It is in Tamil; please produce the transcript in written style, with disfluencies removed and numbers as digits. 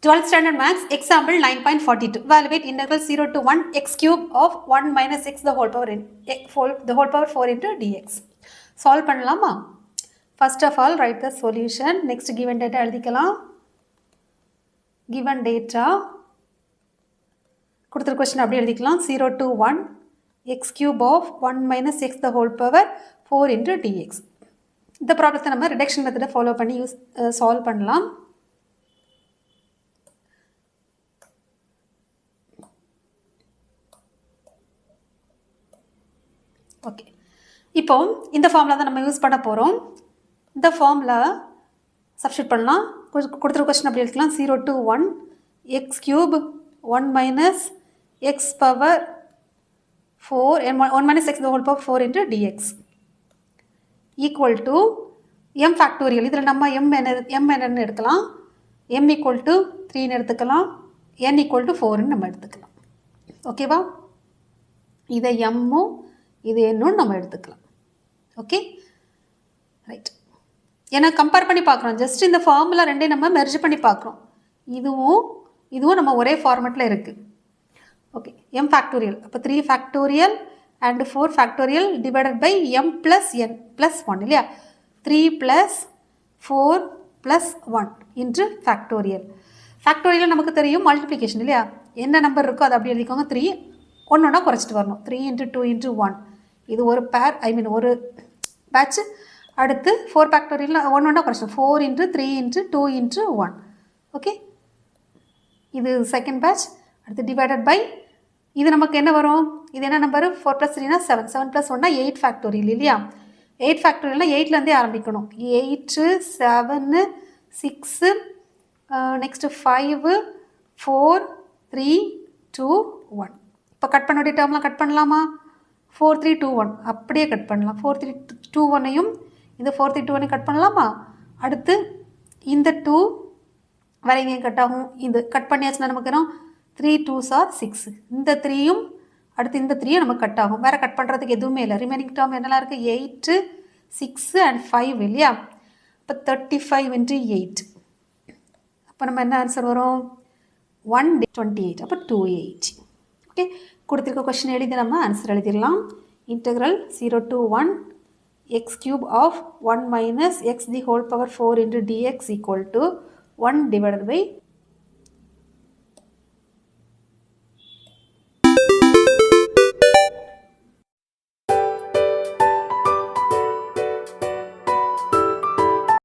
12th standard maths example 9.42 evaluate integral 0 to 1 x cube of 1 minus x the whole power 4 into dx. Solve பண்ணலாமா? First of all write the solution. Next given data எழுதிக்கலாம். Given data கொடுத்திருக்க question அப்படியே எழுதிக்கலாம். 0 to 1 x cube of 1 minus x the whole power 4 into dx. இந்த ப்ராப்ளத்தை நம்ம reduction method follow பண்ணி solve பண்ணலாம். ஓகே, இப்போ இந்த ஃபார்முலா தான் நம்ம யூஸ் பண்ண போகிறோம். இந்த ஃபார்முலா சப்ஸ்டியூட் பண்ணலாம். கொடுத்துருக்க கொஸ்டின் அப்படி எடுத்துக்கலாம். 0 to 1 X cube 1 minus X power 4 1 minus X whole power 4 into dx equal to M factorial. இதில் நம்ம எம் என்னன்னு எடுக்கலாம். எம் ஈக்குவல் டு 3ன்னு எடுத்துக்கலாம். என் ஈக்குவல் டு 4ன்னு நம்ம எடுத்துக்கலாம். ஓகேவா? இதை எம்மும் இது என்னன்னு நம்ம எடுத்துக்கலாம். Okay, right. ஏன்னா கம்பேர் பண்ணி பார்க்குறோம். ஜஸ்ட் இந்த ஃபார்முலா ரெண்டையும் நம்ம மெர்ஜ் பண்ணி பார்க்குறோம். இதுவும் நம்ம ஒரே ஃபார்மேட்டில் இருக்குது. ஓகே, எம் ஃபேக்டோரியல் அப்போ 3 factorial and 4 factorial divided by M plus N plus 1 இல்லையா? 3 plus 4 plus 1 into factorial. Factorial நமக்கு தெரியும் மல்டிப்ளிகேஷன் இல்லையா? என்ன நம்பர் இருக்கோ அதை அப்படி எழுதிக்கோங்க. 3 ஒன்றா குறைச்சிட்டு வரணும். 3 இன்ட்டு 2 இன்ட்டு 1 இது ஒரு பேர், ஒரு பேட்ச். அடுத்து 4 ஃபேக்டோரியல் ஒன்றா குறைச்சிடும். 4 இன்ட்டு 3 இன்ட்டு 2 இன்ட்டு 1. ஓகே, இது செகண்ட் பேட்ச். அடுத்து டிவைடட் பை இது நமக்கு என்ன வரும்? இது என்ன நம்பர்? 4 + 3 7. 7 + 1 8 ஃபேக்டோரியல் இல்லையா? 8 ஃபேக்டோரியல்னால் 8லேருந்தே ஆரம்பிக்கணும். 8 7 6 நெக்ஸ்ட்டு 5 4 3 2 1. இப்போ கட் பண்ண வேண்டிய டேர்ம்லாம் கட் பண்ணலாமா? 4 3 2 1 அப்படியே கட் பண்ணலாம். 4 3 2 1ஐயும் இந்த 4 3 2 1ஐயும் கட் பண்ணலாமா? அடுத்து இந்த 2 வேறு எங்கேயும் கட் ஆகும். இது கட் பண்ணியாச்சுன்னா நமக்கு என்ன? 3 2s are 6. இந்த 3யும் அடுத்து இந்த 3யும் நமக்கு கட் ஆகும். வேறு கட் பண்ணுறதுக்கு எதுவுமே இல்லை. ரிமைனிங் டேர்ம் என்னெல்லாம் இருக்குது? 8 6 அண்ட் 5 இல்லையா? இப்போ 35 இன்ட்டு 8. அப்போ நம்ம என்ன ஆன்சர் வரும்? 128. அப்போ 280. ஓகே, கொடுத்துருக்க கொஸ்டின் எழுதி நம்ம ஆன்சர் எழுதிடலாம். Integral 0 to 1 x cube of 1 minus x the whole power 4 into dx equal to 1 divided by